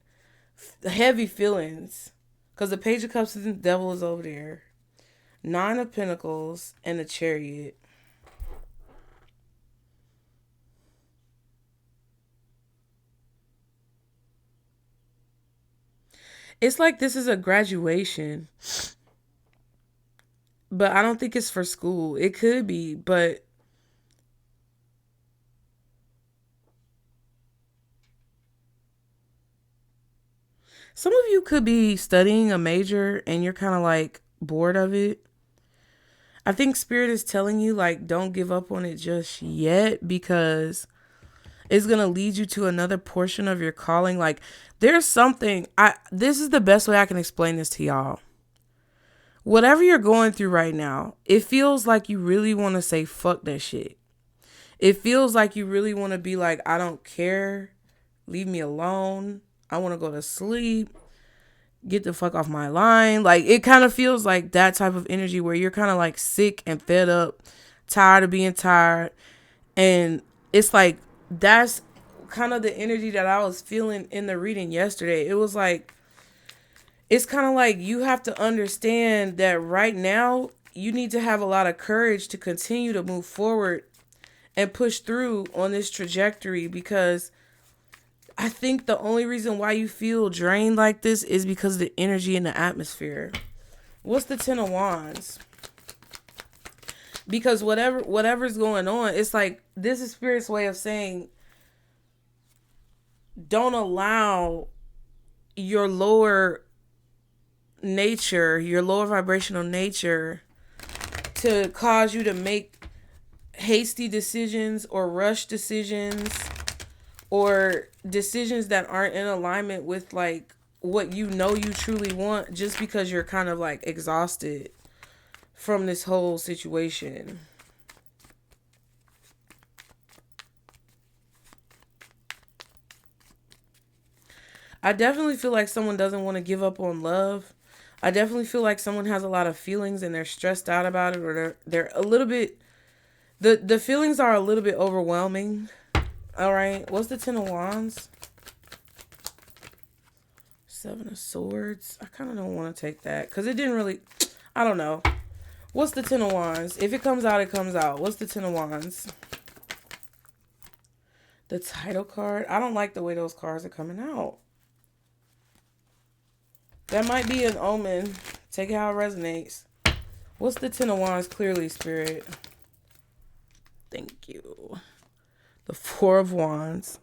[SPEAKER 1] heavy feelings. Because the Page of Cups and the Devil is over there. Nine of Pentacles and the Chariot. It's like this is a graduation. But I don't think it's for school. It could be, but some of you could be studying a major and you're kind of like bored of it. I think Spirit is telling you, like, don't give up on it just yet because it's going to lead you to another portion of your calling. Like, there's something, this is the best way I can explain this to y'all. Whatever you're going through right now, it feels like you really want to say, fuck that shit. It feels like you really want to be like, I don't care. Leave me alone. I want to go to sleep. Get the fuck off my line. Like, it kind of feels like that type of energy where you're kind of like sick and fed up, tired of being tired. And it's like, that's kind of the energy that I was feeling in the reading yesterday. It was like, it's kind of like you have to understand that right now you need to have a lot of courage to continue to move forward and push through on this trajectory, because I think the only reason why you feel drained like this is because of the energy in the atmosphere. What's the Ten of Wands? Because whatever's going on, it's like this is Spirit's way of saying, don't allow your lower nature, your lower vibrational nature, to cause you to make hasty decisions or rush decisions or decisions that aren't in alignment with like what you know you truly want, just because you're kind of like exhausted from this whole situation. I definitely feel like someone doesn't want to give up on love. I definitely feel like someone has a lot of feelings and they're stressed out about it, or they're a little bit, the feelings are a little bit overwhelming. All right. What's the Ten of Wands? Seven of Swords. I kind of don't want to take that because it didn't really, I don't know. What's the Ten of Wands? If it comes out, it comes out. What's the Ten of Wands? The title card. I don't like the way those cards are coming out. That might be an omen. Take it how it resonates. What's the Ten of Wands? Clearly, Spirit. Thank you. The Four of Wands.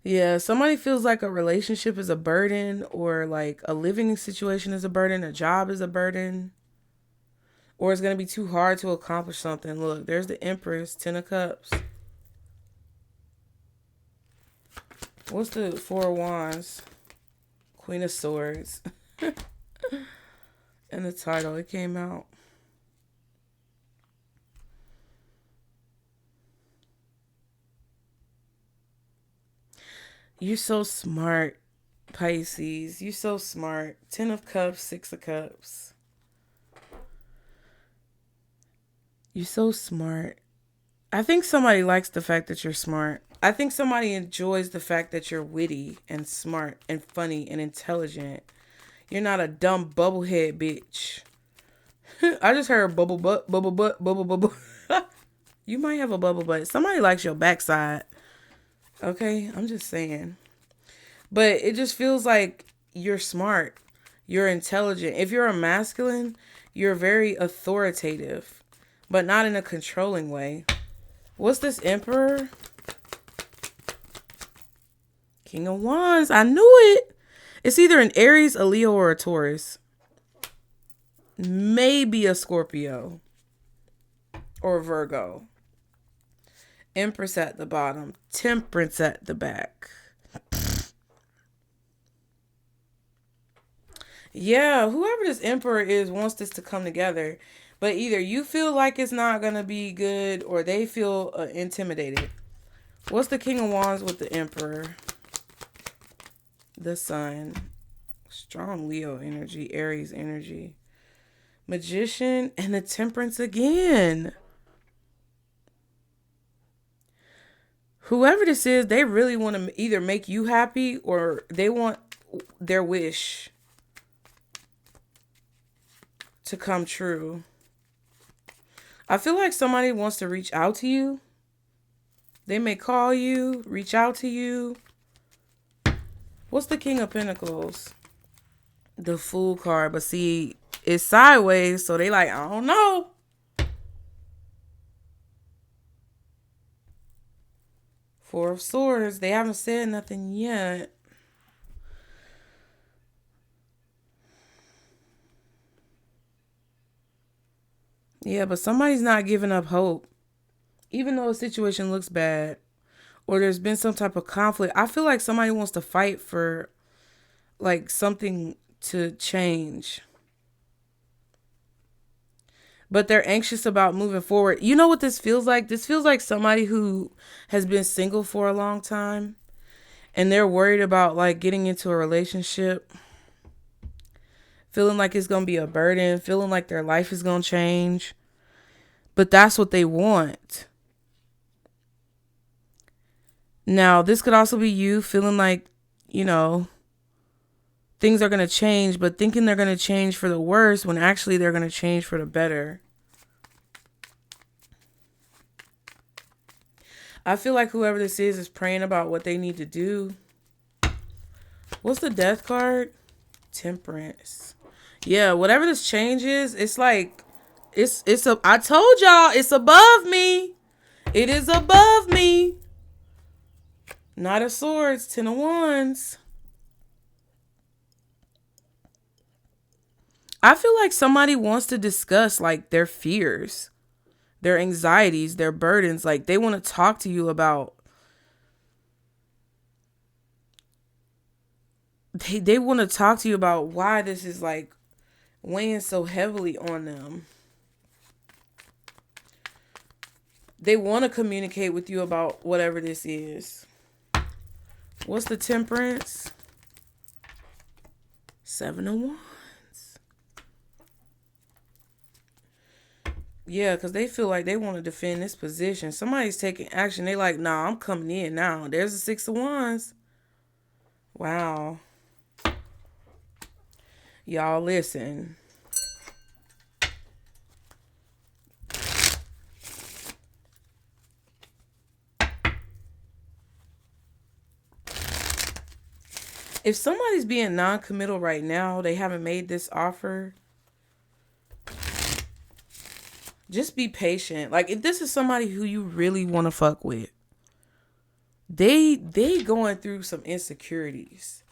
[SPEAKER 1] Yeah, somebody feels like a relationship is a burden, or like a living situation is a burden, a job is a burden, or it's going to be too hard to accomplish something. Look, there's the Empress, Ten of Cups. What's the Four of Wands? Queen of Swords. And the title, it came out. You're so smart. Pisces, you so smart. 10 of Cups, 6 of Cups. You so smart. I think somebody likes the fact that you're smart. I think somebody enjoys the fact that you're witty and smart and funny and intelligent. You're not a dumb bubblehead bitch. I just heard bubble butt, bubble butt, bubble bubble. You might have a bubble butt. Somebody likes your backside. Okay, I'm just saying. But it just feels like you're smart. You're intelligent. If you're a masculine, you're very authoritative, but not in a controlling way. What's this Emperor? King of Wands. I knew it. It's either an Aries, a Leo, or a Taurus. Maybe a Scorpio. Or a Virgo. Empress at the bottom. Temperance at the back. Yeah, whoever this Emperor is wants this to come together. But either you feel like it's not going to be good or they feel intimidated. What's the King of Wands with the Emperor? The Sun. Strong Leo energy, Aries energy. Magician and the Temperance again. Whoever this is, they really want to either make you happy or they want their wish to come true. I feel like somebody wants to reach out to you. They may call you, reach out to you. What's the King of Pentacles? The Fool card. But see, it's sideways, so they like, I don't know. Four of Swords. They haven't said nothing yet. Yeah, but somebody's not giving up hope. Even though a situation looks bad or there's been some type of conflict, I feel like somebody wants to fight for like something to change. But they're anxious about moving forward. You know what this feels like? This feels like somebody who has been single for a long time and they're worried about like getting into a relationship, feeling like it's going to be a burden, feeling like their life is going to change. But that's what they want. Now, this could also be you feeling like, you know, things are going to change, but thinking they're going to change for the worse when actually they're going to change for the better. I feel like whoever this is praying about what they need to do. What's the Death card? Temperance. Yeah, whatever this change is, it's like, I told y'all, it's above me. It is above me. Knight of Swords, 10 of Wands. I feel like somebody wants to discuss like their fears, their anxieties, their burdens. Like they want to talk to you about. They want to talk to you about why this is like weighing so heavily on them. They want to communicate with you about whatever this is. What's the Temperance? 7 of Wands. Yeah, because they feel like they want to defend this position. Somebody's taking action. They like, nah, I'm coming in now. There's the 6 of Wands. Wow. Y'all listen. If somebody's being non-committal right now, they haven't made this offer, just be patient. Like if this is somebody who you really want to fuck with, they going through some insecurities.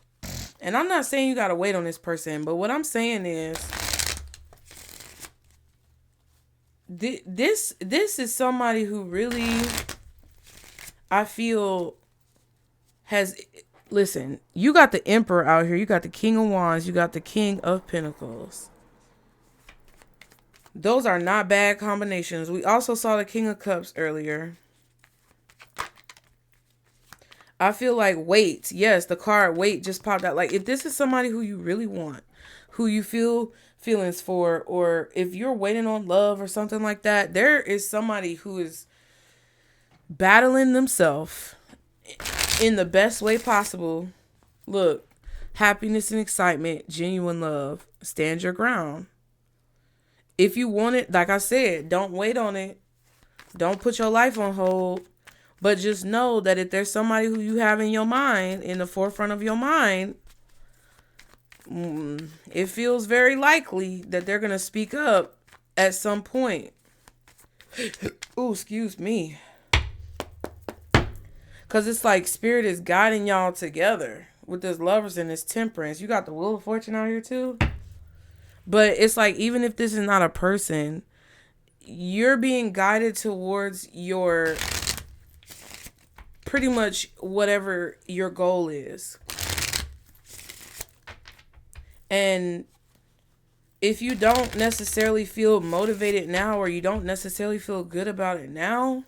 [SPEAKER 1] And I'm not saying you got to wait on this person, but what I'm saying is this is somebody who really, I feel, has, listen, you got the Emperor out here, you got the King of Wands, you got the King of Pentacles. Those are not bad combinations. We also saw the King of Cups earlier. I feel like wait. Yes, the card wait just popped out. Like if this is somebody who you really want, who you feel feelings for, or if you're waiting on love or something like that, there is somebody who is battling themselves in the best way possible. Look, happiness and excitement, genuine love. Stand your ground. If you want it, like I said, don't wait on it. Don't put your life on hold. But just know that if there's somebody who you have in your mind, in the forefront of your mind, it feels very likely that they're going to speak up at some point. Ooh, excuse me. Because it's like spirit is guiding y'all together with this lovers and this temperance. You got the Wheel of Fortune out here too. But it's like, even if this is not a person, you're being guided towards your pretty much whatever your goal is. And if you don't necessarily feel motivated now, or you don't necessarily feel good about it now,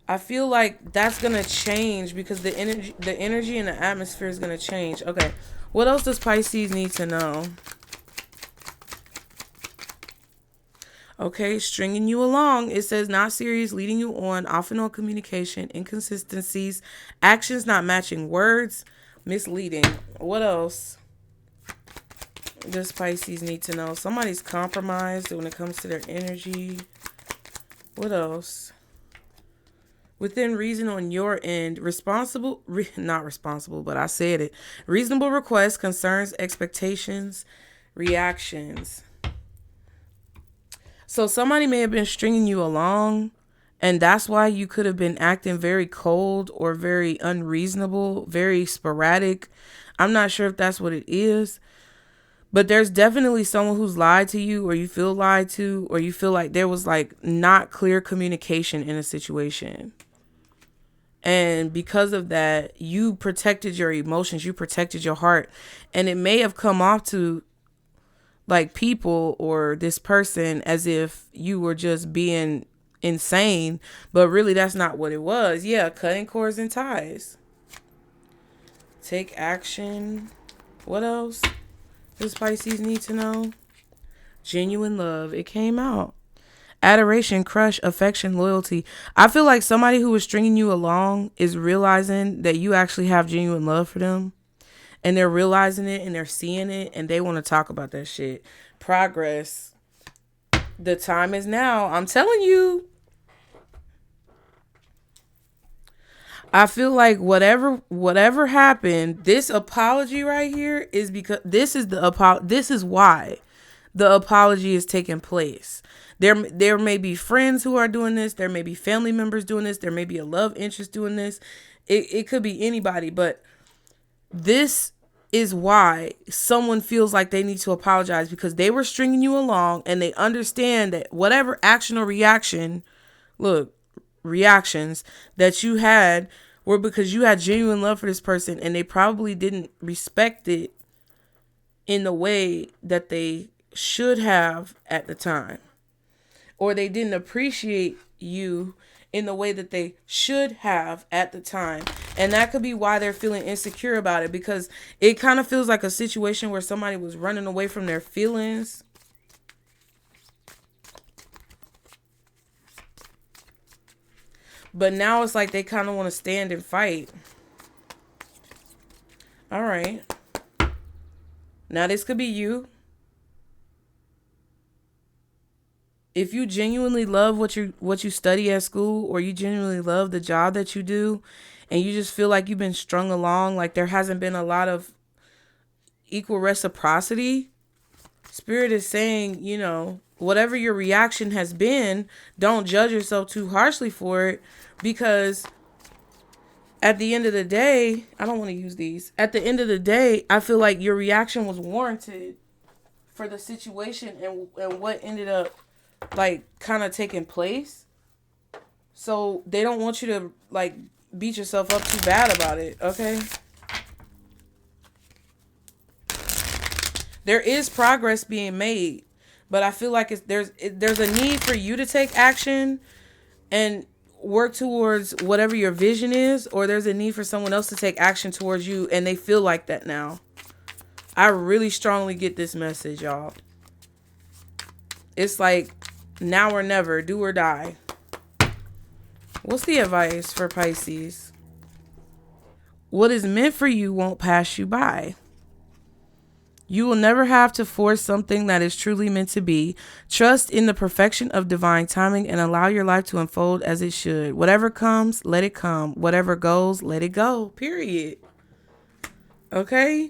[SPEAKER 1] I feel like that's going to change, because the energy and the atmosphere is going to change. Okay. What else does Pisces need to know? Okay, stringing you along. It says not serious, leading you on, often on communication, inconsistencies, actions not matching words, misleading. What else does Pisces need to know? Somebody's compromised when it comes to their energy. What else? Within reason on your end, not responsible, but I said it. Reasonable requests, concerns, expectations, reactions. So somebody may have been stringing you along, and that's why you could have been acting very cold or very unreasonable, very sporadic. I'm not sure if that's what it is, but there's definitely someone who's lied to you, or you feel lied to, or you feel like there was like not clear communication in a situation. And because of that, you protected your emotions, you protected your heart, and it may have come off to like people or this person as if you were just being insane, but really that's not what it was. Yeah, cutting cords and ties. Take action. What else does Pisces need to know? Genuine love. It came out. Adoration, crush, affection, loyalty. I feel like somebody who is stringing you along is realizing that you actually have genuine love for them. And they're realizing it, and they're seeing it, and they want to talk about that shit. Progress. The time is now. I'm telling you. I feel like whatever happened, this apology right here is because this is why the apology is taking place. There may be friends who are doing this. There may be family members doing this. There may be a love interest doing this. It could be anybody, but this is why someone feels like they need to apologize, because they were stringing you along and they understand that whatever action or reactions that you had were because you had genuine love for this person, and they probably didn't respect it in the way that they should have at the time, or they didn't appreciate you in the way that they should have at the time. And that could be why they're feeling insecure about it, because it kind of feels like a situation where somebody was running away from their feelings. But now it's like they kind of want to stand and fight. All right. Now this could be you. If you genuinely love what you study at school, or you genuinely love the job that you do, and you just feel like you've been strung along, like there hasn't been a lot of equal reciprocity, Spirit is saying, whatever your reaction has been, don't judge yourself too harshly for it, because at the end of the day, I don't want to use these. At the end of the day, I feel like your reaction was warranted for the situation and what ended up like kind of taking place. So they don't want you to like beat yourself up too bad about it, okay? There is progress being made, But I feel like there's a need for you to take action and work towards whatever your vision is, or there's a need for someone else to take action towards you, and they feel like that now. I really strongly get this message, y'all. It's like now or never, do or die. What's the advice for Pisces? What is meant for you won't pass you by. You will never have to force something that is truly meant to be. Trust in the perfection of divine timing and allow your life to unfold as it should. Whatever comes, let it come. Whatever goes, let it go. Period. Okay?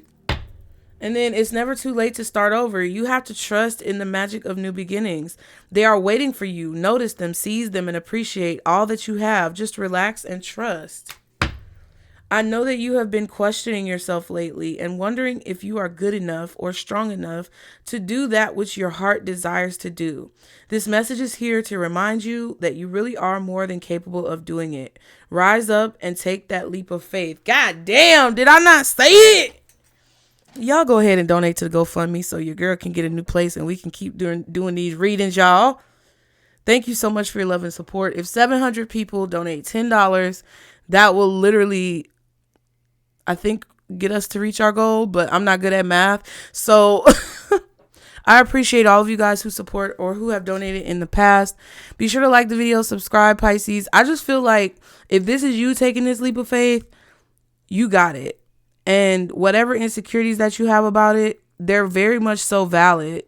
[SPEAKER 1] And then it's never too late to start over. You have to trust in the magic of new beginnings. They are waiting for you. Notice them, seize them, and appreciate all that you have. Just relax and trust. I know that you have been questioning yourself lately and wondering if you are good enough or strong enough to do that which your heart desires to do. This message is here to remind you that you really are more than capable of doing it. Rise up and take that leap of faith. God damn, did I not say it? Y'all go ahead and donate to the GoFundMe so your girl can get a new place and we can keep doing these readings, y'all. Thank you so much for your love and support. If 700 people donate $10, that will literally, I think, get us to reach our goal, but I'm not good at math. So I appreciate all of you guys who support or who have donated in the past. Be sure to like the video, subscribe, Pisces. I just feel like if this is you taking this leap of faith, you got it. And whatever insecurities that you have about it, they're very much so valid.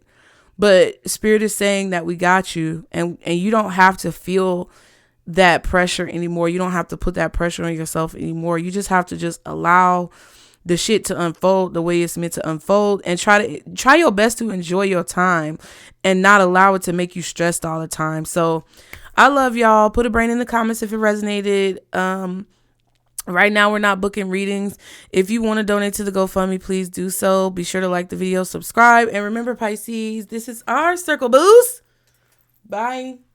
[SPEAKER 1] But Spirit is saying that we got you, and you don't have to feel that pressure anymore. You don't have to put that pressure on yourself anymore. You just have to just allow the shit to unfold the way it's meant to unfold, and try your best to enjoy your time and not allow it to make you stressed all the time. So I love y'all. Put a brain in the comments if it resonated. Right now, we're not booking readings. If you want to donate to the GoFundMe, please do so. Be sure to like the video, subscribe, and remember, Pisces, this is our circle boost. Bye.